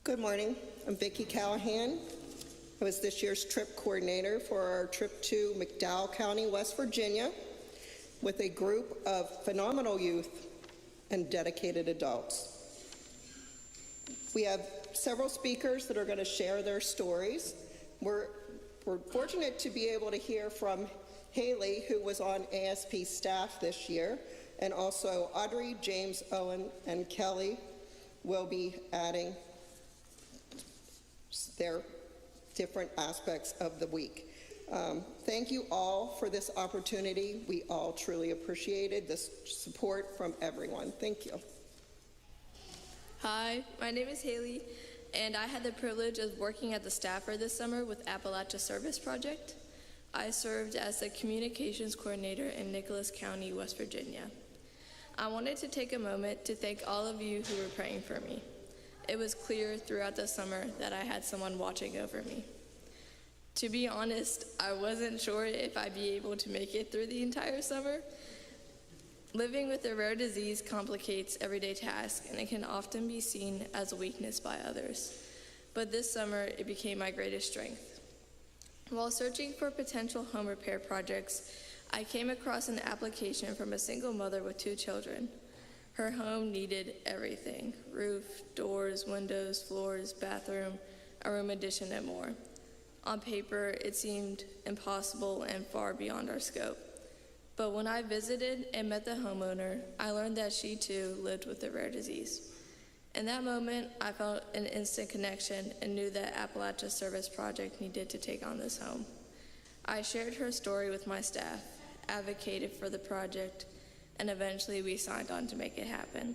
Good morning. I'm Vicki Callahan. I was this year's trip coordinator for our trip to McDowell County, West Virginia, with a group of phenomenal youth and dedicated adults. We have several speakers that are going to share their stories. We're fortunate to be able to hear from Haley, who was on ASP staff this year, and also Audrey, James, Owen, and Kelly will be adding their different aspects of the week. Thank you all for this opportunity. We all truly appreciated this support from everyone. Thank you. Hi, my name is Haley, and I had the privilege of working at the staffer this summer with Appalachia Service Project. I served as the communications coordinator in Nicholas County, West Virginia. I wanted to take a moment to thank all of you who were praying for me. It was clear throughout the summer that I had someone watching over me. To be honest, I wasn't sure if I'd be able to make it through the entire summer. Living with a rare disease complicates everyday tasks, and it can often be seen as a weakness by others. But this summer, it became my greatest strength. While searching for potential home repair projects, I came across an application from a single mother with 2 children. Her home needed everything: roof, doors, windows, floors, bathroom, a room addition, and more. On paper, it seemed impossible and far beyond our scope. But when I visited and met the homeowner, I learned that she too lived with a rare disease. In that moment, I felt an instant connection and knew that Appalachia Service Project needed to take on this home. I shared her story with my staff, advocated for the project, and eventually we signed on to make it happen.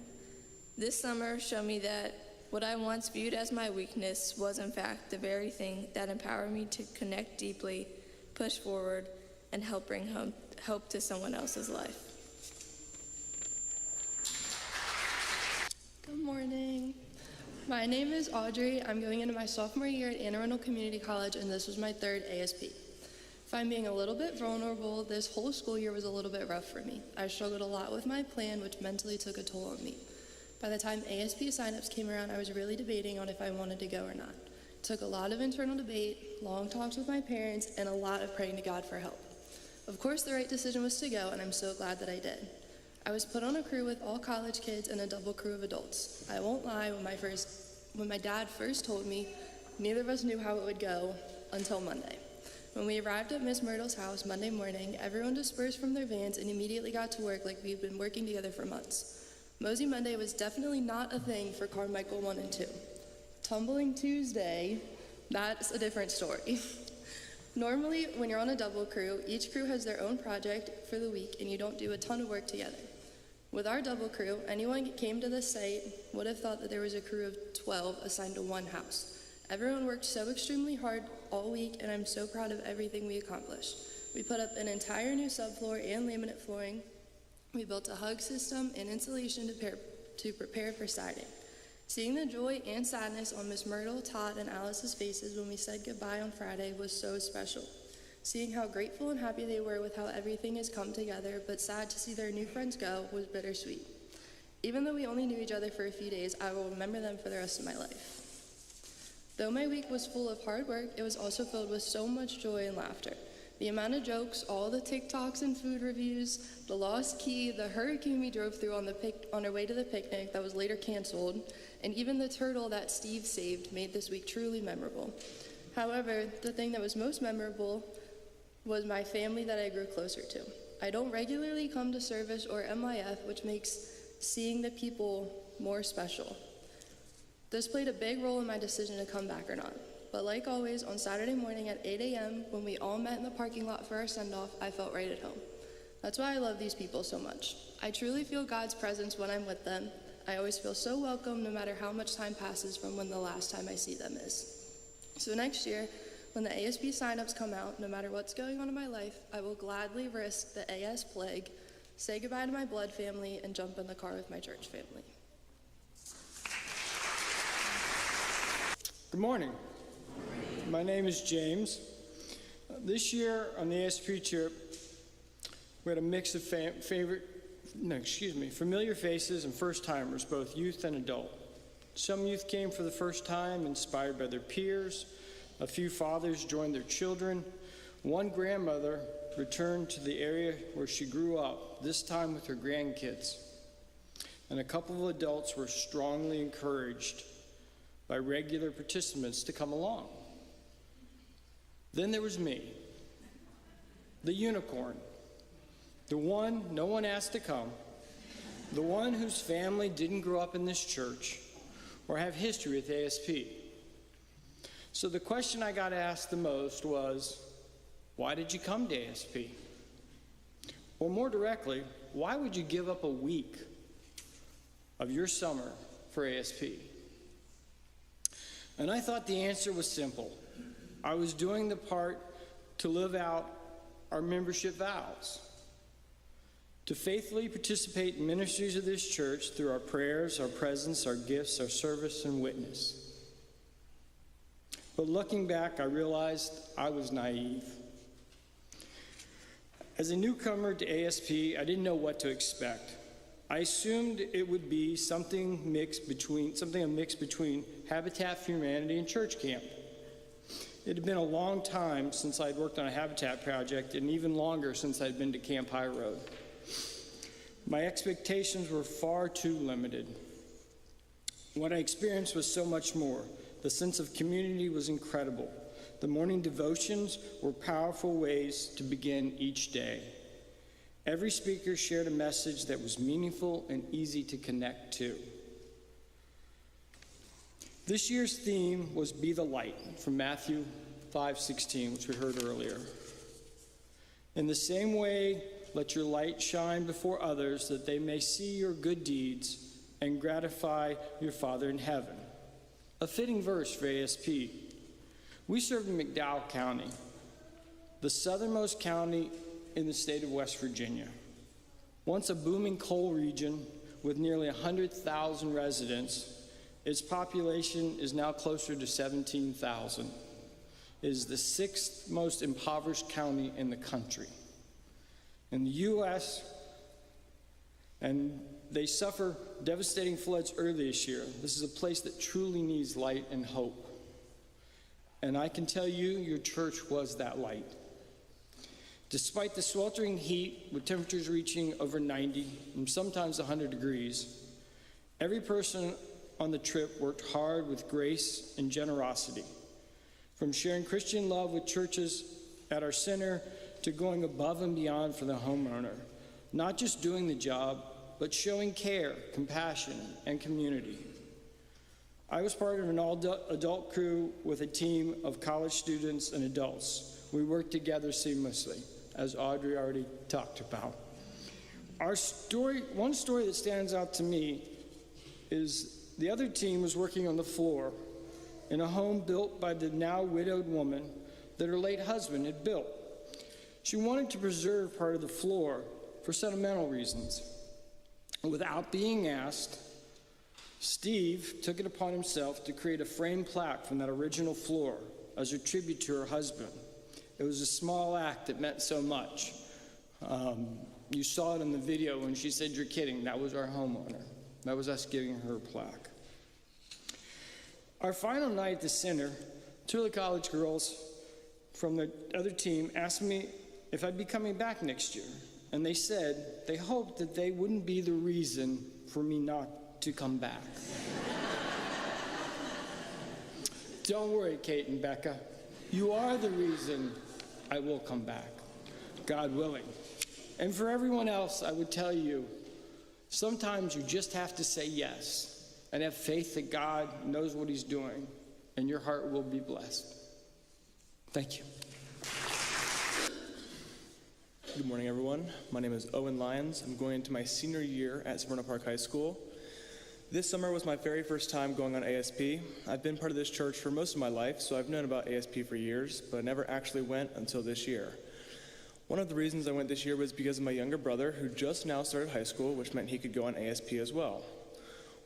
This summer showed me that what I once viewed as my weakness was in fact the very thing that empowered me to connect deeply, push forward, and help bring hope to someone else's life. Good morning. My name is Audrey. I'm going into my sophomore year at Anne Arundel Community College, and this was my 3rd ASP. If I'm being a little bit vulnerable, this whole school year was a little bit rough for me. I struggled a lot with my plan, which mentally took a toll on me. By the time ASP signups came around, I was really debating on if I wanted to go or not. It took a lot of internal debate, long talks with my parents, and a lot of praying to God for help. Of course, the right decision was to go, and I'm so glad that I did. I was put on a crew with all college kids and a double crew of adults. I won't lie, when my dad first told me, neither of us knew how it would go until Monday. When we arrived at Miss Myrtle's house Monday morning, everyone dispersed from their vans and immediately got to work like we'd been working together for months. Mosey Monday was definitely not a thing for Carmichael 1 and 2. Tumbling Tuesday, that's a different story. Normally, when you're on a double crew, each crew has their own project for the week and you don't do a ton of work together. With our double crew, anyone that came to the site would have thought that there was a crew of 12 assigned to one house. Everyone worked so extremely hard all week, and I'm so proud of everything we accomplished. We put up an entire new subfloor and laminate flooring. We built a hug system and insulation to prepare for siding. Seeing the joy and sadness on Miss Myrtle, Todd, and Alice's faces when we said goodbye on Friday was so special. Seeing how grateful and happy they were with how everything has come together, but sad to see their new friends go, was bittersweet. Even though we only knew each other for a few days, I will remember them for the rest of my life. Though my week was full of hard work, it was also filled with so much joy and laughter. The amount of jokes, all the TikToks and food reviews, the lost key, the hurricane we drove through on our way to the picnic that was later canceled, and even the turtle that Steve saved made this week truly memorable. However, the thing that was most memorable was my family that I grew closer to. I don't regularly come to service or MIF, which makes seeing the people more special. This played a big role in my decision to come back or not. But like always, on Saturday morning at 8 a.m., when we all met in the parking lot for our send-off, I felt right at home. That's why I love these people so much. I truly feel God's presence when I'm with them. I always feel so welcome no matter how much time passes from when the last time I see them is. So next year, when the ASP signups come out, no matter what's going on in my life, I will gladly risk the AS plague, say goodbye to my blood family, and jump in the car with my church family. Good morning. My name is James. This year on the ASP trip, we had a mix of familiar faces and first-timers, both youth and adult. Some youth came for the first time, inspired by their peers. A few fathers joined their children. One grandmother returned to the area where she grew up, this time with her grandkids. And a couple of adults were strongly encouraged by regular participants to come along. Then there was me, the unicorn, the one no one asked to come, the one whose family didn't grow up in this church or have history with ASP. So the question I got asked the most was, why did you come to ASP? Or more directly, why would you give up a week of your summer for ASP? And I thought the answer was simple. I was doing the part to live out our membership vows, to faithfully participate in ministries of this church through our prayers, our presence, our gifts, our service, and witness. But looking back, I realized I was naive. As a newcomer to ASP, I didn't know what to expect. I assumed it would be something a mix between Habitat for Humanity and church camp. It had been a long time since I'd worked on a Habitat project, and even longer since I'd been to Camp High Road. My expectations were far too limited. What I experienced was so much more. The sense of community was incredible. The morning devotions were powerful ways to begin each day. Every speaker shared a message that was meaningful and easy to connect to. This year's theme was Be the Light from Matthew 5:16, which we heard earlier. In the same way, let your light shine before others that they may see your good deeds and gratify your Father in heaven. A fitting verse for ASP. We serve in McDowell County, the southernmost county in the state of West Virginia. Once a booming coal region with nearly 100,000 residents, its population is now closer to 17,000. It is the sixth most impoverished county in the country. In the U.S., and they suffer devastating floods early this year. This is a place that truly needs light and hope. And I can tell you, your church was that light. Despite the sweltering heat, with temperatures reaching over 90 and sometimes 100 degrees, every person on the trip worked hard with grace and generosity. From sharing Christian love with churches at our center to going above and beyond for the homeowner, not just doing the job, but showing care, compassion, and community. I was part of an all-adult crew with a team of college students and adults. We worked together seamlessly, as Audrey already talked about. One story that stands out to me is the other team was working on the floor in a home built by the now widowed woman that her late husband had built. She wanted to preserve part of the floor for sentimental reasons. Without being asked, Steve took it upon himself to create a framed plaque from that original floor as a tribute to her husband. It was a small act that meant so much. You saw it in the video when she said, "You're kidding." That was our homeowner. That was us giving her a plaque. Our final night at the center, two of the college girls from the other team asked me if I'd be coming back next year. And they said they hoped that they wouldn't be the reason for me not to come back. Don't worry, Kate and Becca. You are the reason I will come back, God willing. And for everyone else, I would tell you, sometimes you just have to say yes and have faith that God knows what he's doing, and your heart will be blessed. Thank you. Good morning, everyone. My name is Owen Lyons. I'm going into my senior year at Severna Park High School. This summer was my very first time going on ASP. I've been part of this church for most of my life, so I've known about ASP for years, but I never actually went until this year. One of the reasons I went this year was because of my younger brother, who just now started high school, which meant he could go on ASP as well.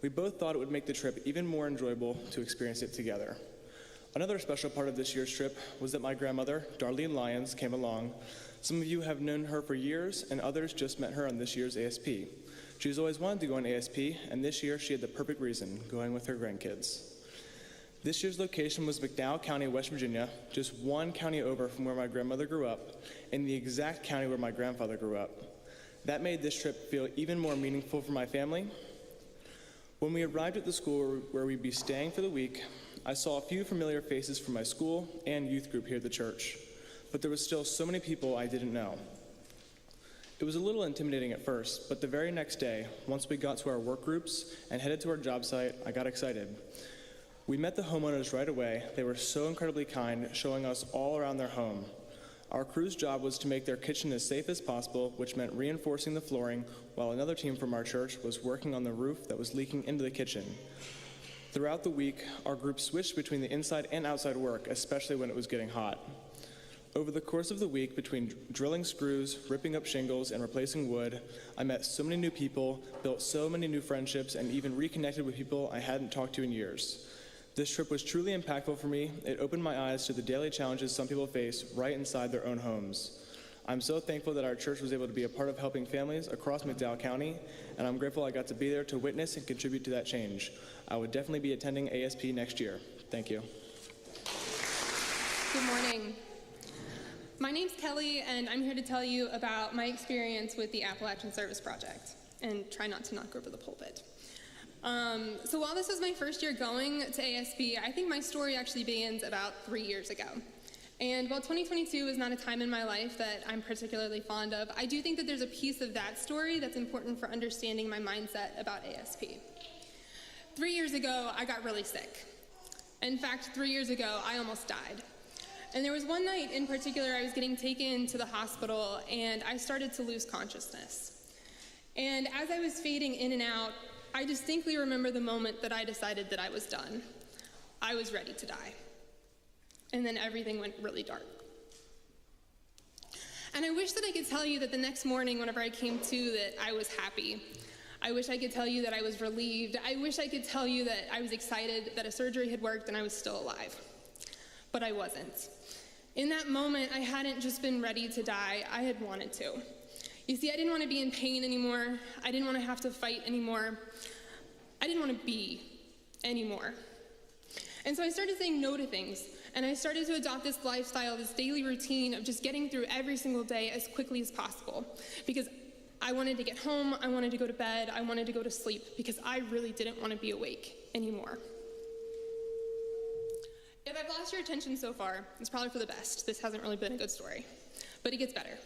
We both thought it would make the trip even more enjoyable to experience it together. Another special part of this year's trip was that my grandmother, Darlene Lyons, came along. Some of you have known her for years, and others just met her on this year's ASP. She's always wanted to go on ASP, and this year she had the perfect reason, going with her grandkids. This year's location was McDowell County, West Virginia, just one county over from where my grandmother grew up, in the exact county where my grandfather grew up. That made this trip feel even more meaningful for my family. When we arrived at the school where we'd be staying for the week, I saw a few familiar faces from my school and youth group here at the church, but there was still so many people I didn't know. It was a little intimidating at first, but the very next day, once we got to our work groups and headed to our job site, I got excited. We met the homeowners right away. They were so incredibly kind, showing us all around their home. Our crew's job was to make their kitchen as safe as possible, which meant reinforcing the flooring, while another team from our church was working on the roof that was leaking into the kitchen. Throughout the week, our group switched between the inside and outside work, especially when it was getting hot. Over the course of the week, between drilling screws, ripping up shingles, and replacing wood, I met so many new people, built so many new friendships, and even reconnected with people I hadn't talked to in years. This trip was truly impactful for me. It opened my eyes to the daily challenges some people face right inside their own homes. I'm so thankful that our church was able to be a part of helping families across McDowell County, and I'm grateful I got to be there to witness and contribute to that change. I would definitely be attending ASP next year. Thank you. Good morning. My name's Kelly, and I'm here to tell you about my experience with the Appalachian Service Project, and try not to knock over the pulpit. So while this is my first year going to ASP, I think my story actually begins about 3 years ago. And while 2022 is not a time in my life that I'm particularly fond of, I do think that there's a piece of that story that's important for understanding my mindset about ASP. 3 years ago, I got really sick. In fact, 3 years ago, I almost died. And there was one night in particular, I was getting taken to the hospital, and I started to lose consciousness. And as I was fading in and out, I distinctly remember the moment that I decided that I was done. I was ready to die. And then everything went really dark. And I wish that I could tell you that the next morning, whenever I came to, that I was happy. I wish I could tell you that I was relieved. I wish I could tell you that I was excited that a surgery had worked and I was still alive. But I wasn't. In that moment, I hadn't just been ready to die, I had wanted to. You see, I didn't want to be in pain anymore. I didn't want to have to fight anymore. I didn't want to be anymore. And so I started saying no to things, and I started to adopt this lifestyle, this daily routine of just getting through every single day as quickly as possible. Because I wanted to get home, I wanted to go to bed, I wanted to go to sleep, because I really didn't want to be awake anymore. If I've lost your attention so far, it's probably for the best. This hasn't really been a good story, but it gets better.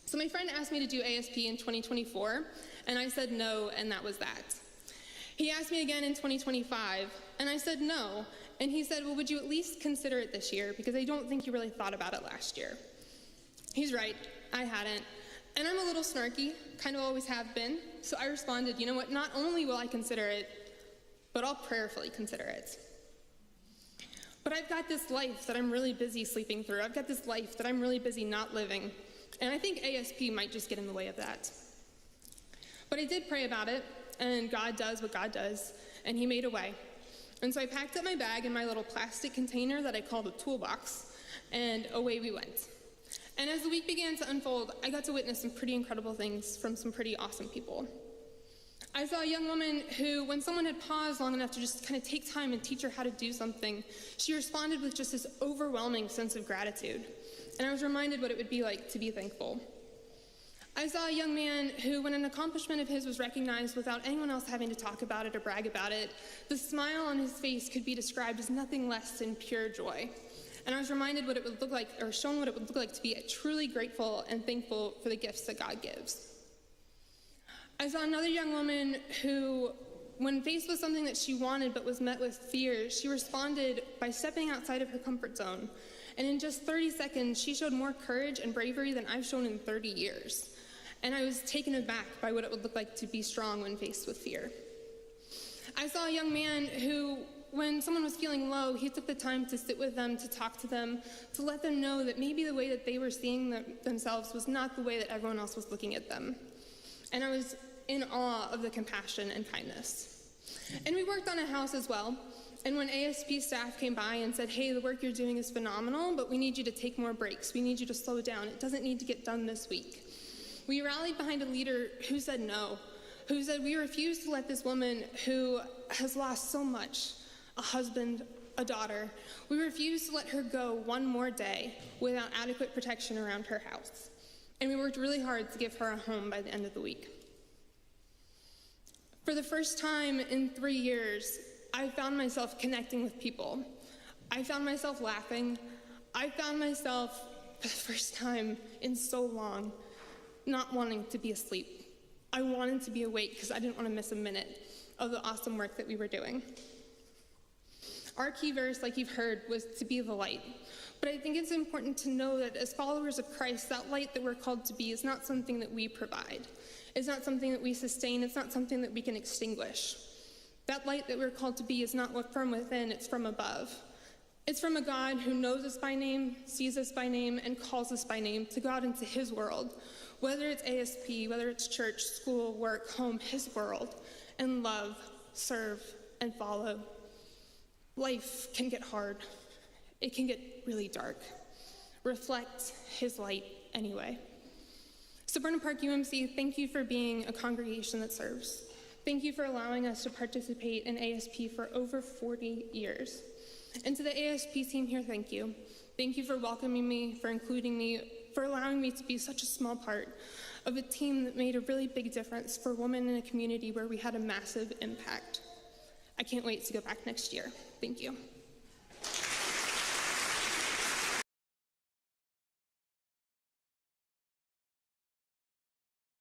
So my friend asked me to do ASP in 2024, and I said no, and that was that. He asked me again in 2025, and I said no, and he said, well, would you at least consider it this year, because I don't think you really thought about it last year. He's right, I hadn't, and I'm a little snarky, kind of always have been, so I responded, you know what, not only will I consider it, but I'll prayerfully consider it. But I've got this life that I'm really busy sleeping through. I've got this life that I'm really busy not living. And I think ASP might just get in the way of that. But I did pray about it, and God does what God does, and he made a way. And so I packed up my bag in my little plastic container that I called a toolbox, and away we went. And as the week began to unfold, I got to witness some pretty incredible things from some pretty awesome people. I saw a young woman who, when someone had paused long enough to just kind of take time and teach her how to do something, she responded with just this overwhelming sense of gratitude. And I was reminded what it would be like to be thankful. I saw a young man who, when an accomplishment of his was recognized without anyone else having to talk about it or brag about it, the smile on his face could be described as nothing less than pure joy. And I was reminded what it would look like, or shown what it would look like to be truly grateful and thankful for the gifts that God gives. I saw another young woman who, when faced with something that she wanted but was met with fear, she responded by stepping outside of her comfort zone. And in just 30 seconds, she showed more courage and bravery than I've shown in 30 years. And I was taken aback by what it would look like to be strong when faced with fear. I saw a young man who, when someone was feeling low, he took the time to sit with them, to talk to them, to let them know that maybe the way that they were seeing themselves was not the way that everyone else was looking at them. And I was in awe of the compassion and kindness. And we worked on a house as well. And when ASP staff came by and said, hey, the work you're doing is phenomenal, but we need you to take more breaks. We need you to slow down. It doesn't need to get done this week. We rallied behind a leader who said no, who said, "We refuse to let this woman who has lost so much, a husband, a daughter, we refuse to let her go one more day without adequate protection around her house." And we worked really hard to give her a home by the end of the week. For the first time in 3 years, I found myself connecting with people. I found myself laughing. I found myself, for the first time in so long, not wanting to be asleep. I wanted to be awake because I didn't want to miss a minute of the awesome work that we were doing. Our key verse, like you've heard, was to be the light. But I think it's important to know that as followers of Christ, that light that we're called to be is not something that we provide. It's not something that we sustain. It's not something that we can extinguish. That light that we're called to be is not from within, it's from above. It's from a God who knows us by name, sees us by name, and calls us by name to God into his world. Whether it's ASP, whether it's church, school, work, home, his world, and love, serve, and follow. Life can get hard. It can get really dark. Reflect his light anyway. So Burnham Park UMC, thank you for being a congregation that serves. Thank you for allowing us to participate in ASP for over 40 years. And to the ASP team here, thank you. Thank you for welcoming me, for including me, for allowing me to be such a small part of a team that made a really big difference for women in a community where we had a massive impact. I can't wait to go back next year. Thank you.